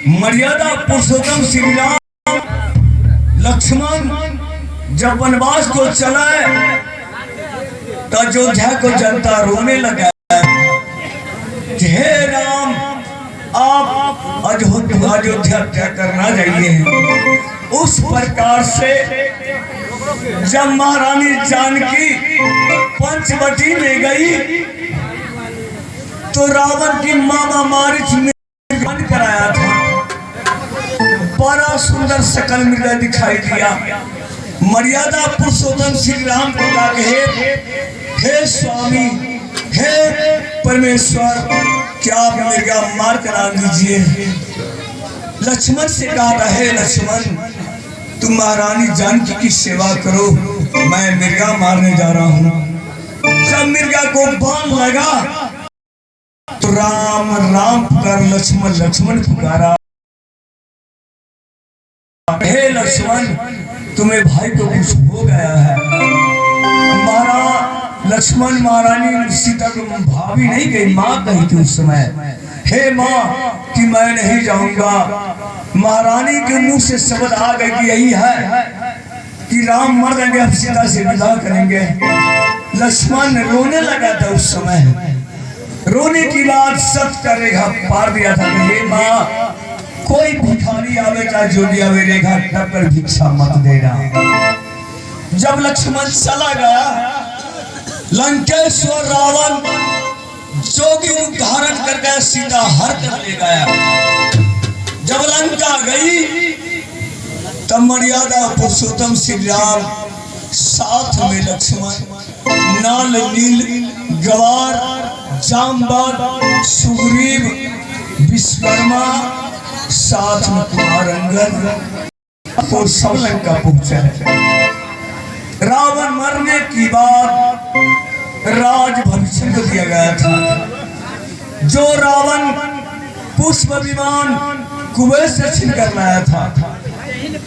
मर्यादा पुरुषोत्तम श्री राम लक्ष्मण जब वनवास को चला तो अयोध्या को जनता रोने लगा, हे राम आप अयोध्या क्या करना चाहिए। उस प्रकार से जब महारानी जानकी पंचवटी में गई तो रावण की मामा मारीच में कराया था। बड़ा सुंदर सकल मृग दिखाई दिया। मर्यादा पुरुषोत्तम श्री राम को कहा, हे स्वामी, हे परमेश्वर, क्या आप मृगा मार कर आ दीजिए। लक्ष्मण से कहा, हे लक्ष्मण, तुम महारानी जानकी की सेवा करो, मैं मृगा मारने जा रहा हूँ। जब मृगा को बाण लगा तो राम राम पुकार, लक्ष्मण लक्ष्मण पुकारा। हे लक्ष्मण, तुम्हें भाई को कुछ हो गया है। लक्ष्मण महारानी सीता को भाभी नहीं गई, माँ कही थी उस समय, हे माँ कि मैं नहीं जाऊंगा। महारानी के मुंह से शब्द आ गए कि यही है कि राम मर जाएंगे, अब सीता से विदा करेंगे। लक्ष्मण रोने लगा था उस समय। रोने की बात सत्य का रेखा पार दिया था। हे माँ, कोई भिखारी आवे चाहे जो भी आवे, रेखा टक्कर भिक्षा मत देना। जब लक्ष्मण चला गया, लंकेश्वर रावण जोगी रूप धारण कर गया, सीता हर कर ले गया। जब लंका गई तब मर्यादा पुरुषोत्तम श्री राम साथ में लक्ष्मण, नाल नील, गवार, जामवंत, सुग्रीव, विश्वकर्मा, साथ में कुमार अंगद को सब लंका पहुंचा है। रावण मरने की बाद राज भविष्य को दिया गया था। जो रावण पुष्प विमान कुबेर से छीन कर लाया था,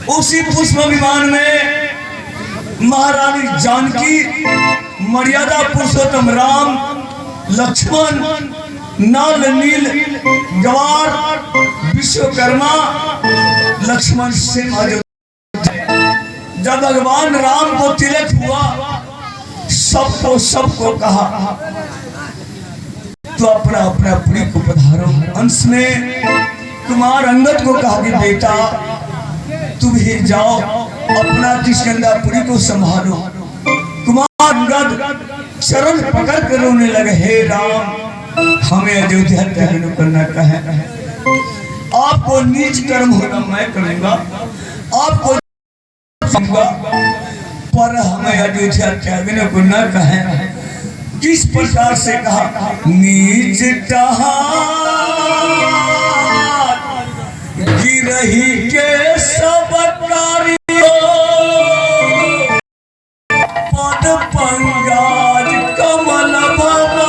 उसी पुष्प विमान में महारानी जानकी, मर्यादा पुरुषोत्तम राम, लक्ष्मण, नाल नील, गवार, विश्वकर्मा, लक्ष्मण से जब भगवान राम को तिलक हुआ, सबको कहा तो अपना अपना पुरी को पधारो। अंश में कुमार अंगद को कहा कि बेटा तुम ही जाओ, अपना किष्किंधापुरी को संभालो। कुमार अंगद चरण पकड़ कर रोने लगे, हे राम, हमें अयोध्या त्याग करना कहे। आपको नीच कर्म होगा मैं करूंगा, आपको पर हमें अयोध्या त्यागने को न कहे। किस प्रकार से कहा, नीच गिरही के सब कार्यों पद पंगाज कमल भवा,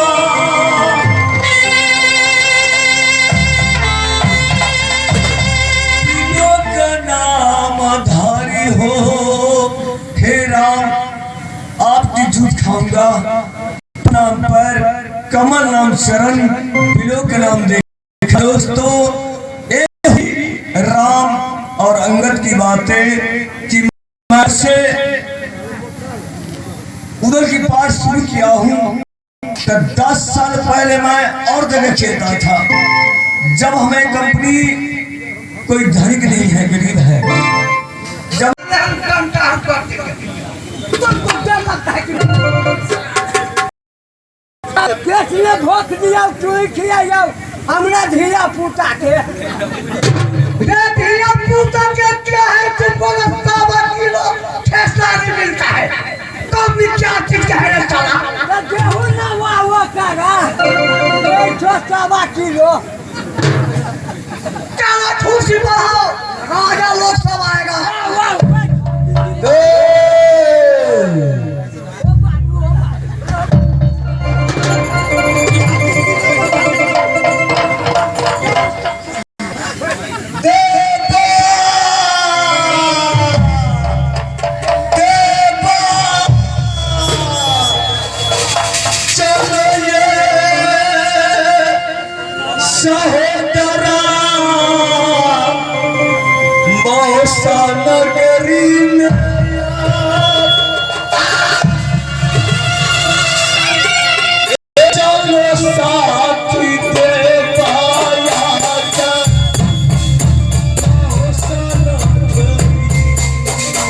नामधारी हो। हे राम, आपकी झूठ खाऊंगा, नाम पर कमल नाम शरण, बिलो का नाम दे। दोस्तों, राम और अंगद की बातें कि मैं से उधर की पाठ शुरू किया हूँ तो 10 साल पहले मैं और जगह खेलता था। जब हमें कंपनी कोई धनिक नहीं है, गरीब है, जब धोख दिया, चोरी किया, हमरा धीरा पूता के क्या है कि किलो ठेसा नहीं मिलता है, कब क्या चीज का है साला। गेहूं ना हुआ करा 100 किलो क्या खुशी बढ़ाओ, राजा लोग सब आएगा। सहे मौसा नगरी में चलो साथी दे पाया जा मौसा नगरी में।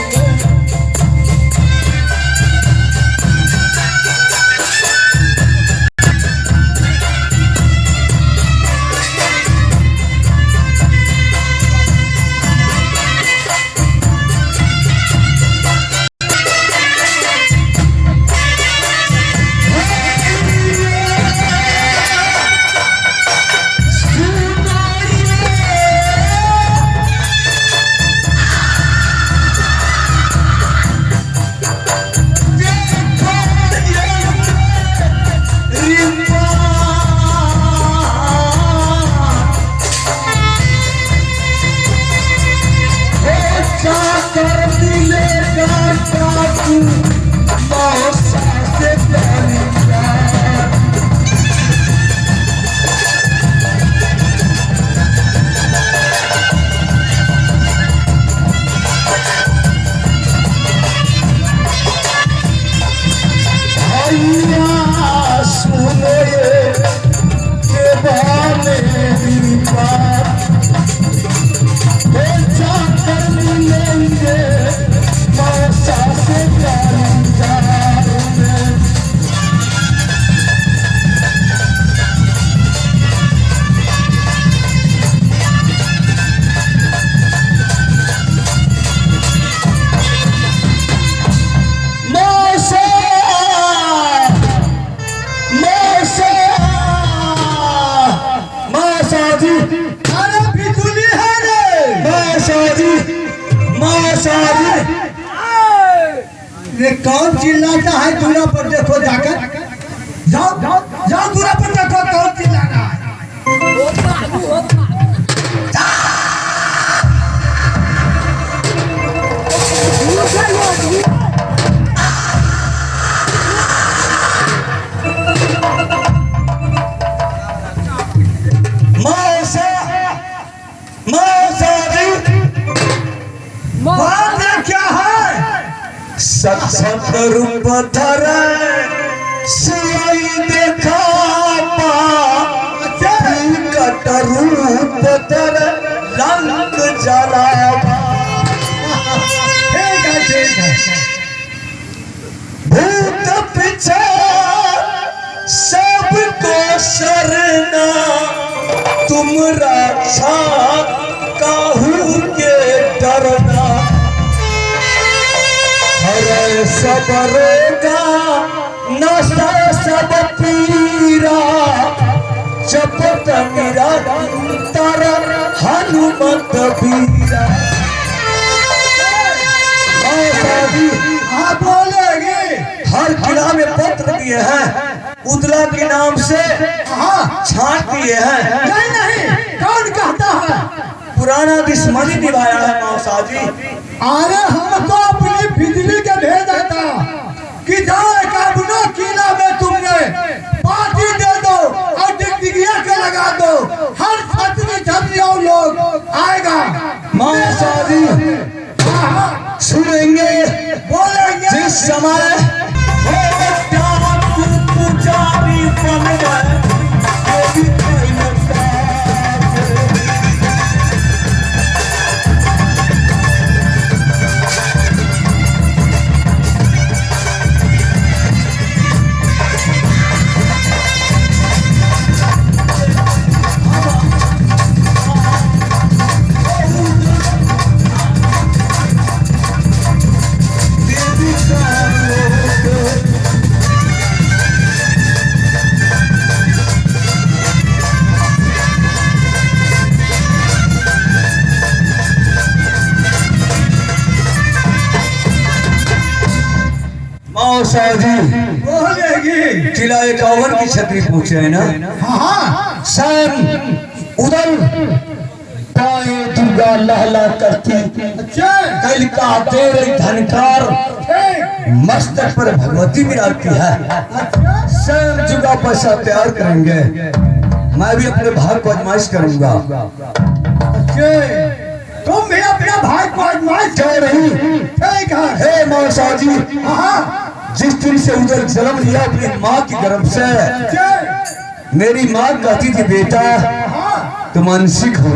ये कौन चिल्लाता है दूरा पर देखो जाकर जाओ जाओ जाओ दूरा पर देखो कौन चिल्ला रहा है क्या है सत रूप धर सियाई देखा कट रूप धर रंग जला भूत पीछे सबको शरणा तुम रक्षा काहू के डरना हरे सब रोगा नशा सब पीरा जपत निरंतर हनुमत वीरा। हाँ बोलेगी हर किला में पत्र दिए हैं उदला के नाम से हाँ छाट दिए हैं। नहीं नहीं कौन कहता है पुराना दुश्मनी निभाया है मौसा जी। अरे हमको अपनी बिजली के भेजा था कि जाओ एकाबनो किला में तुमने पार्टी दे दो और डिग्रिया के लगा दो हर छतरी छतरियों लोग आएगा मौसा जी सुनेंगे बोलेंगे जिस समय हो डाकू पुजारी बन गए वो भी कोई न मौसा जी बोलेगी किला 51 की छतरी पूछे है ना। हाँ सन उदल पाए दुर्गा लहला करती अच्छा कल का देर धनकार मस्तक पर भगवती विराजती है। स्वयं जुगा पैसा तैयार करेंगे मैं भी अपने भाग को आजमाइश करूंगा। तुम भी अपना भाग को आजमाइश क्यों नहीं? ठीक है। हे मौसा जी, हाँ जिस दिन से उधर जन्म लिया अपनी माँ की गर्भ से, मेरी माँ कहती थी बेटा तुम अंशिक हो।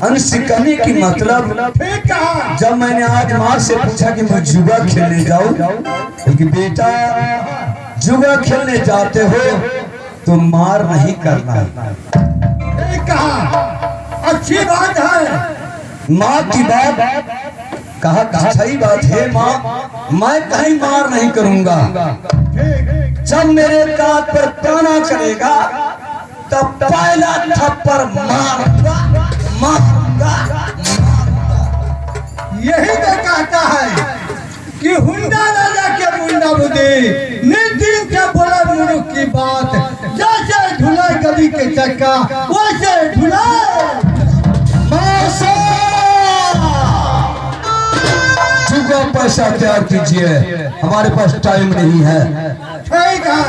अंशिक करने की मतलब, ठीक है। जब मैंने आज माँ से पूछा कि मैं जुआ खेलने जाऊं, कि बेटा जुआ खेलने जाते हो तो मार नहीं करना। ठीक कहा, अच्छी बात है। माँ की बात कहा सही बात है माँ, मैं कहीं मार नहीं करूंगा। जब मेरे कान पर ताना करेगा तब पहला थप्पड़ मारूंगा मारूंगा। यही तो कहता है कि हुंडा राजा के मुंडा बुद्धि निर्दिन के बोला मुरुख की बात, जैसे ढुला गली के चक्का वैसे ढुला। जुआ पैसा तैयार कीजिए, हमारे पास टाइम नहीं है। ठीक है।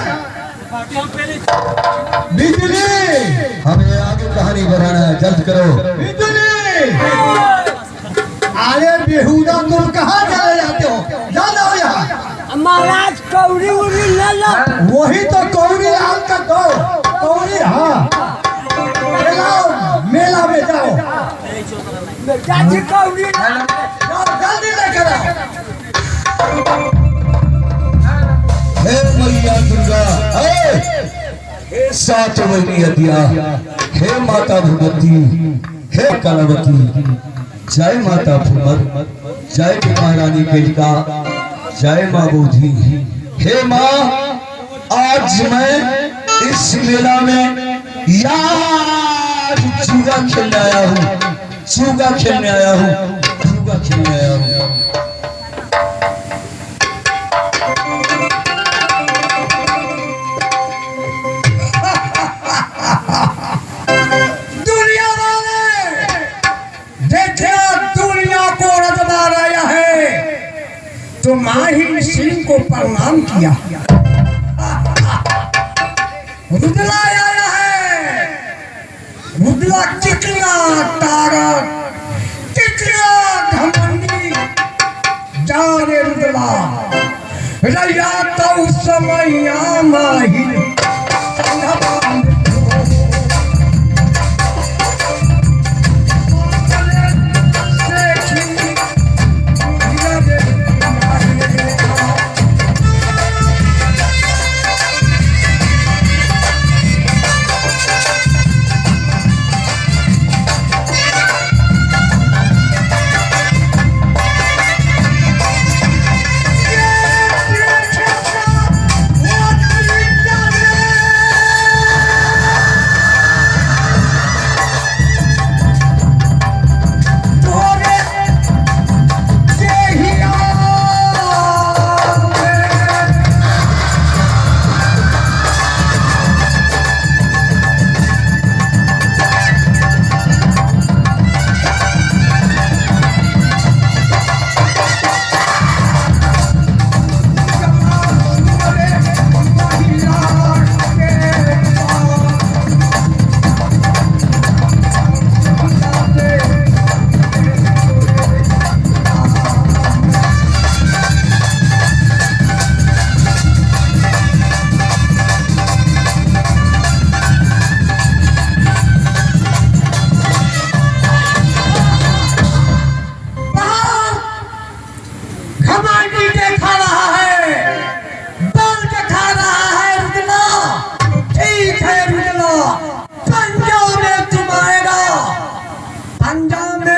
बिजली, हमें आगे कहानी बढ़ाना है, जल्द करो। बिजली, अरे बेहुदा तुम कहाँ चले जाते हो? जाओ यहाँ। महाराज कौड़ी उड़ी ले लो। वही तो कौड़ी लाल का दो कौड़ी। हाँ मेला में जाओ, चाची कौड़ी जाओ जल्दी लेकर आओ। हे मैया दुर्गा, हे सात मैया दिया, हे माता भगवती, हे कलावती, जय माता फुमत, जय महारानी बेटिका, जय माँ बोधी। हे माँ, आज मैं इस मेला में यार जुआ खेलने आया हूँ, जुआ खेलने आया हूँ, जुआ खेलने आया हूँ। दुनिया वाले देखिए, दुनिया को रजवा रहा है तो माही सिंह को प्रणाम किया। रुदला आया है, रुदला कितना तारक, कितना घमंडी। जाने रुदला रैया तो समय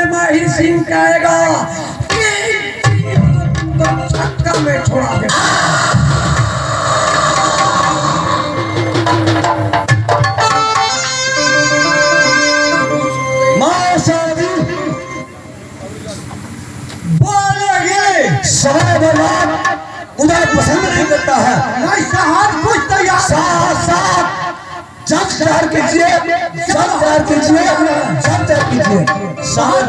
माही सिंह कहेगा कि छक्का में छोड़ा दे। उधर पसंद नहीं करता है। नहीं साहब कुछ तो यार जब तैयार कीजिए, जब तैयार कीजिए, जब तैयार कीजिए। साहब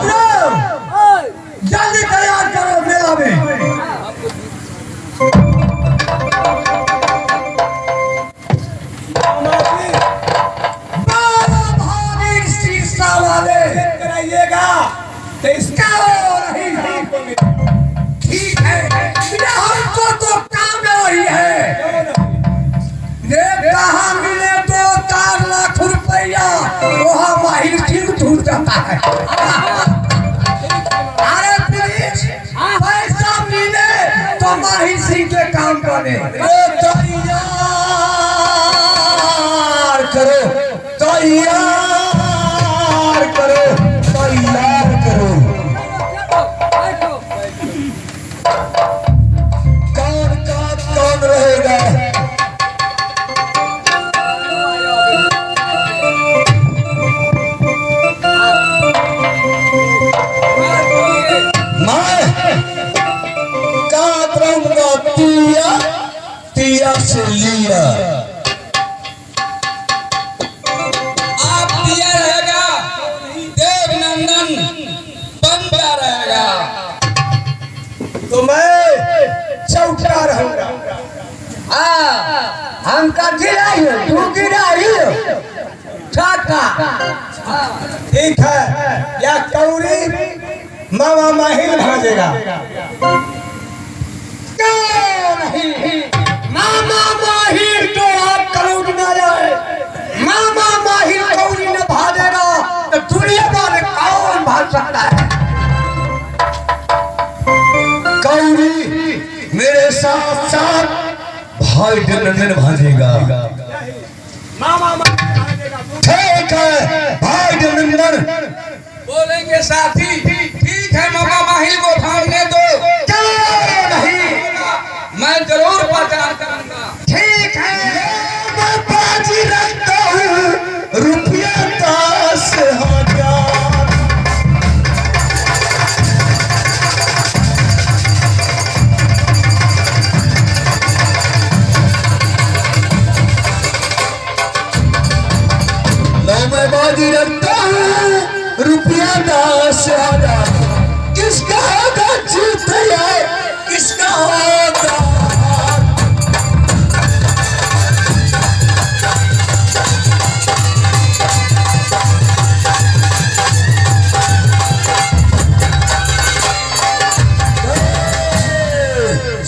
जल्दी तैयार करो मेला में। शीशा वाले कराइएगा तो इसका कहाँ मिले 2-4 लाख रुपया वहाँ माहिर ठीक धूल जाता है। अरे प्लीज पैसा मिले तो माहिर सिंह के काम करे। तैयार करो, तैयार करो, तैयार करो। कौन का कौन रहेगा? तिया से लिया आप दिया रहेगा, देवनंदन बनता रहेगा। तो मैं चौका रहूंगा। हम का गिराई हो, तू गिराई हो, छाता। ठीक है, या कौरी मामा माहिर भाजेगा। नहीं, मामा माहिर तो आप करोड़ न जाए। मामा माहिर कौरी ने भाजेगा तो दुनिया में कौन भाग सकता है? कौरी मेरे साथ साथ भाई देवनंदन भाजेगा। मामा ठीक है भाई देवनंदन बोलेंगे साथी, ठीक है मामा माहिर को भागने दो। नहीं, मैं जरूर पहचान करूंगा। ठीक है, मैं बाजी रखता हूँ रुपया 10,000। लो मैं बाजी रखता हूँ रुपया 10,000। किसका होगा जीत है, किसका होगा?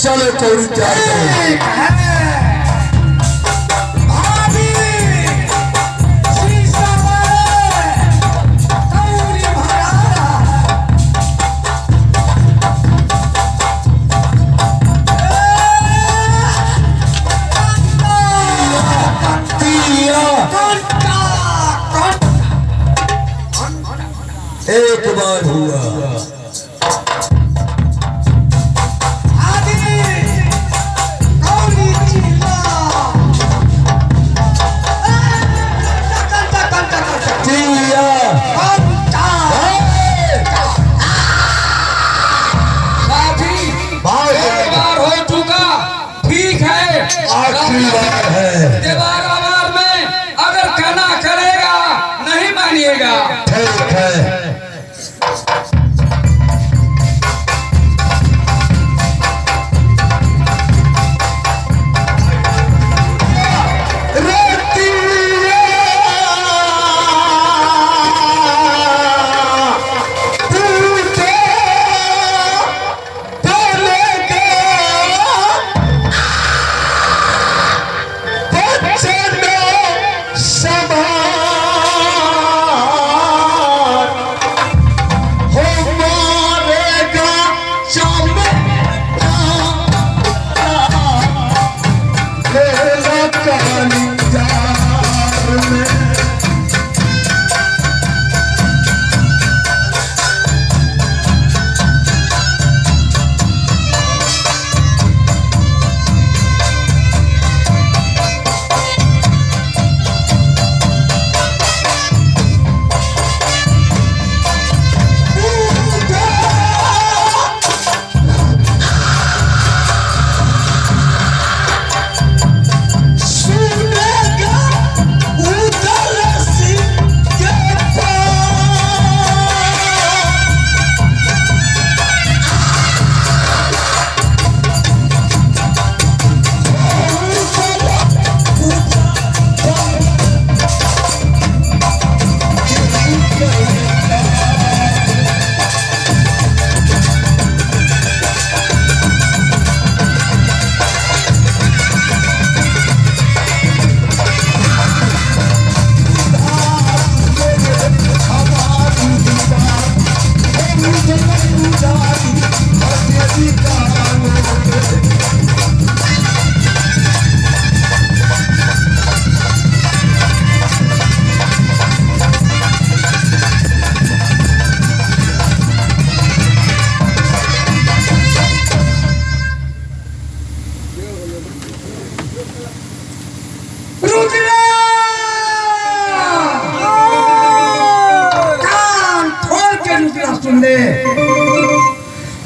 चलो कौड़ी तैयार करो। एक बार हुआ आखिरी बार है। दोबारा बार में अगर कहना करेगा नहीं मानिएगा। ठीक है।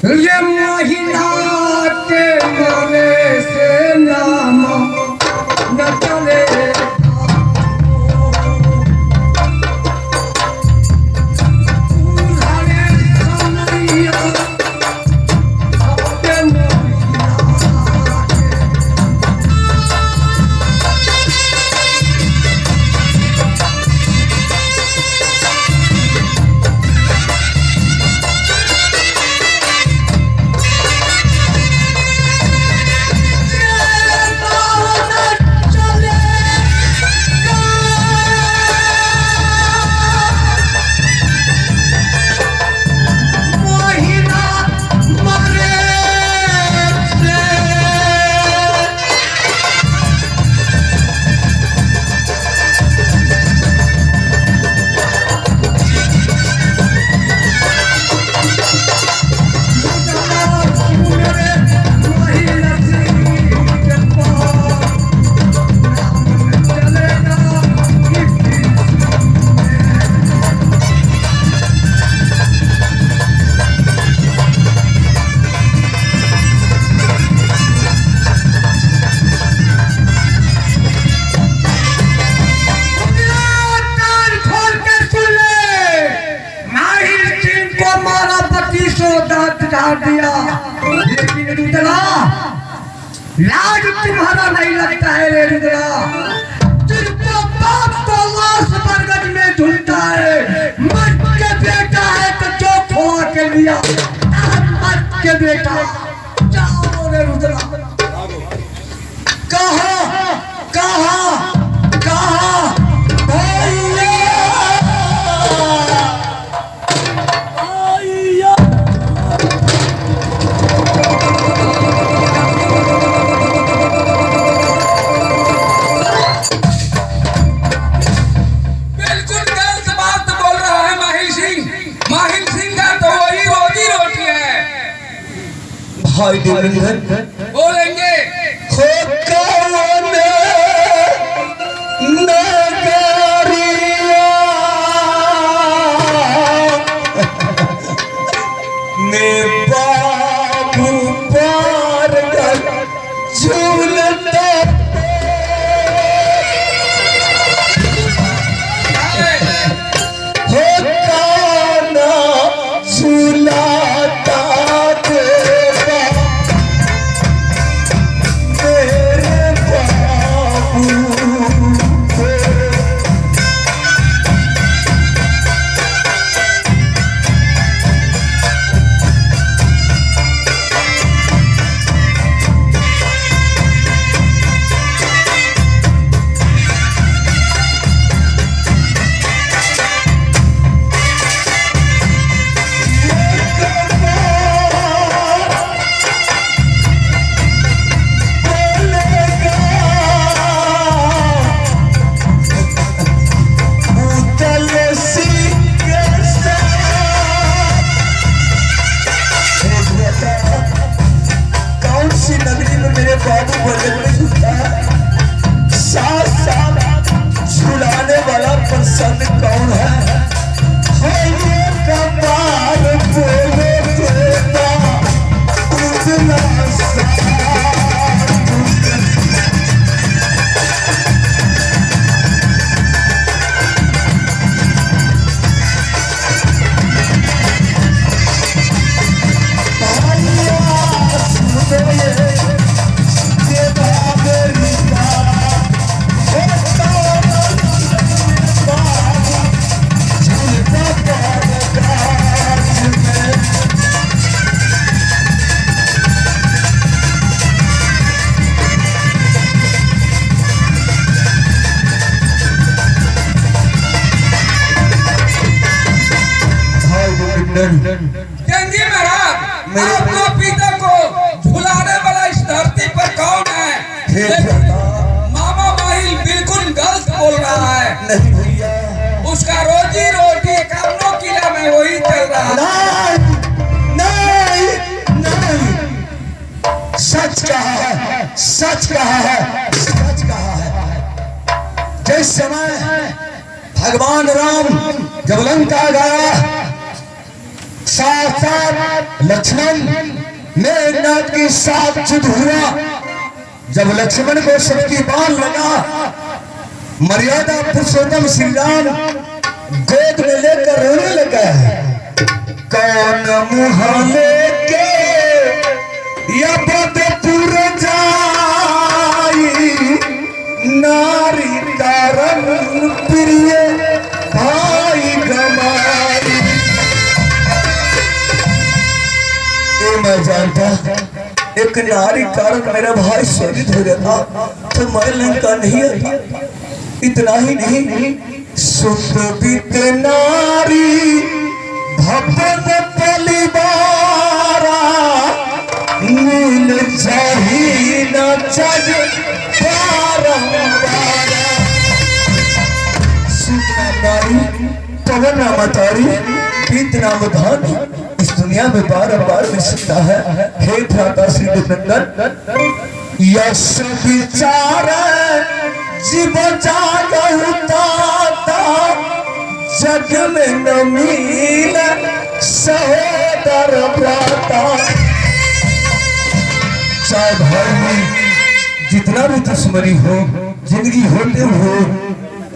ये महीना के मारे से नाम न चले दिया, लेकिन रुद्रा लाज तुम्हारा नहीं लगता है रे रुद्रा। जिसका बाप तो लाश बरगद में झूलता है, मत के बेटा है तो जो खोआ के लिया मत के बेटा। जाओ रे रुद्रा। कहाँ कहाँ कहाँ भाई देवेंद्र बोलेंगे हो कौन नगरिया में बाबू पार झूलता हो काना झूलाता छुड़ाने वाला प्रसन्न कौन है? ये कपाल बोले देता उतना गंगी महाराज आपको पिता को झुलाने वाला इस धरती पर कौन है? मामा माहिल बिल्कुल गलत बोल रहा है। नहीं भैया, उसका रोजी रोटी कामनो किला में वही चल रहा है। नहीं नहीं, सच कहा है, सच कहा है, सच कहा है। जिस समय भगवान राम जब लंका गया साथ लक्ष्मण मेघनाथ के साथ युद्ध हुआ। जब लक्ष्मण को सबकी बाण लगा, मर्यादा पुरुषोत्तम श्री राम गोद में लेकर रोने लगा है। कौन मुँह लेके या बदपुर जाई, नारी कारण प्रिय भाई गमाई। ये मैं जानता, एक नारी कारण मेरा भाई शहीद हो गया था, तो मैं लंका नहीं आई। इतना ही नहीं, सुत बीत नारी भवन पलिवारा, नील चाही न जग बारंबारा। सुत नाम नारी, पवन नाम तारी, बीत नाम धान, इस दुनिया में बार बार मिल सकता है। हे भ्राता श्री नंदन, यश विचार जीव जागहु ताता, जग में न मिल सहोदर भ्राता। चाहे भाई में जितना भी दुश्मनी हो, जिंदगी होते हो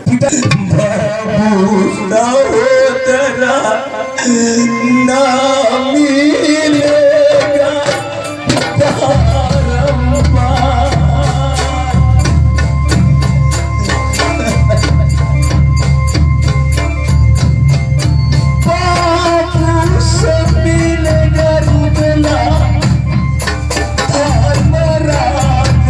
पिता बाबू ना हो तेरा ना मिलेगा बारंबार। बाबू से मिलेगा रुबला, धर्मराज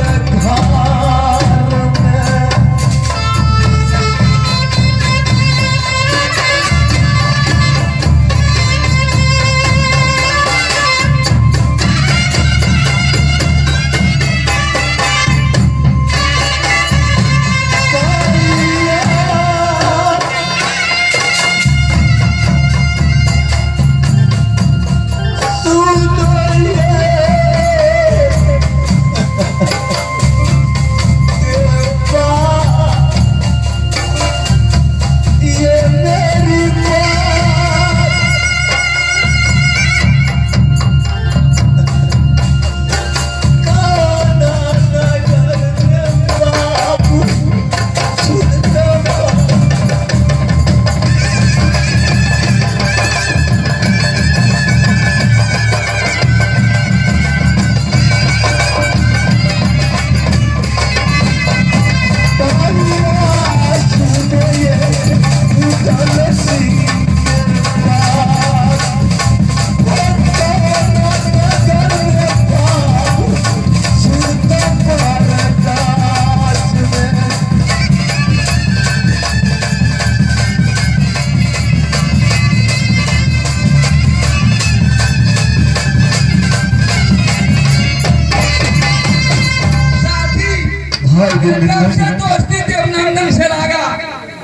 घर में। तब से दोस्ती देवनंदन से लगा,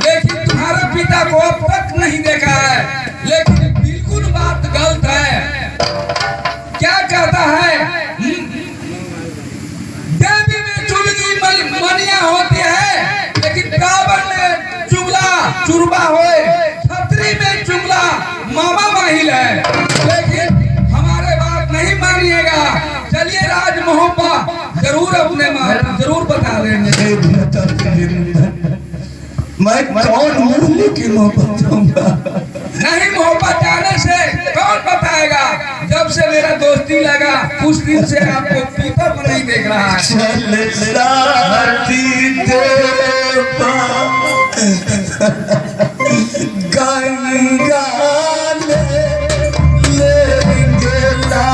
लेकिन तुम्हारे पिता को अब तक नहीं देखा है। लेकिन बिल्कुल बात गलत है। क्या कहता है, देवी में चुलगी मनिया होती है, लेकिन रावण में चुगला चुरबा होए, छतरी में चुगला मामा माहिल है। लेकिन हमारे बात नहीं मानिएगा। चलिए राजमोहन पर जरूर अपने जरूर बता देंगे। मैं कौन हूँ लेकिन मोहब्बत जाऊंगा नहीं। मोहब्बत जाने से कौन बताएगा? जब से मेरा दोस्ती लगा उस दिन से आपको पीता को नहीं देख रहा है। चल साथी देवा गंगा लेंगे ला,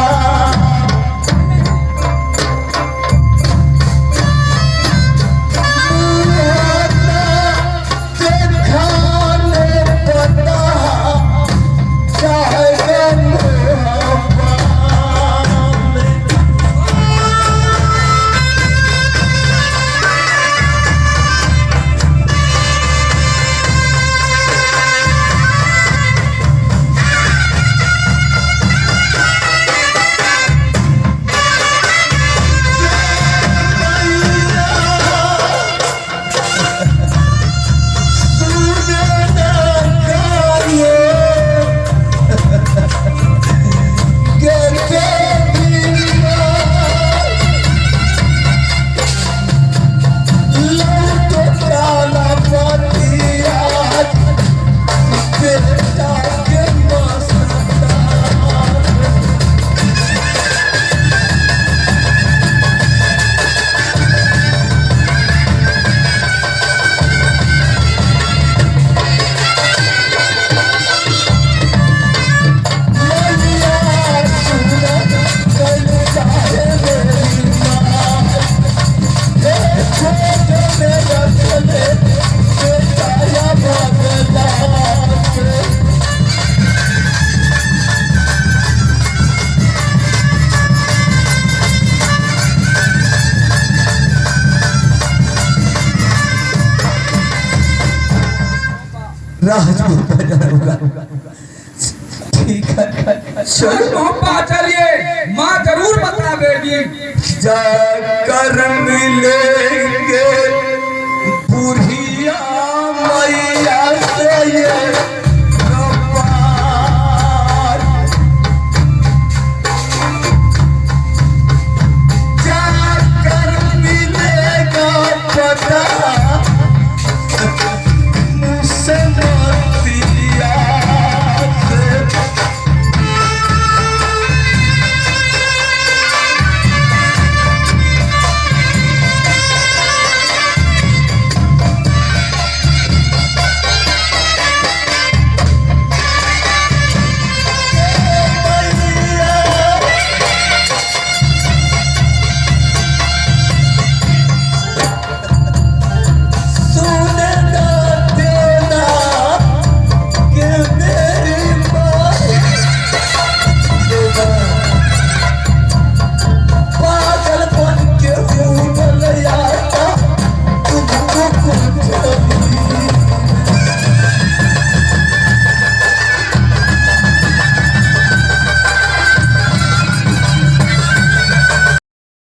राजपूत बाजार होगा। ठीक है चल मोहब्बा चलिए, माँ जरूर बता देगी। जाकर मिलेंगे पूरी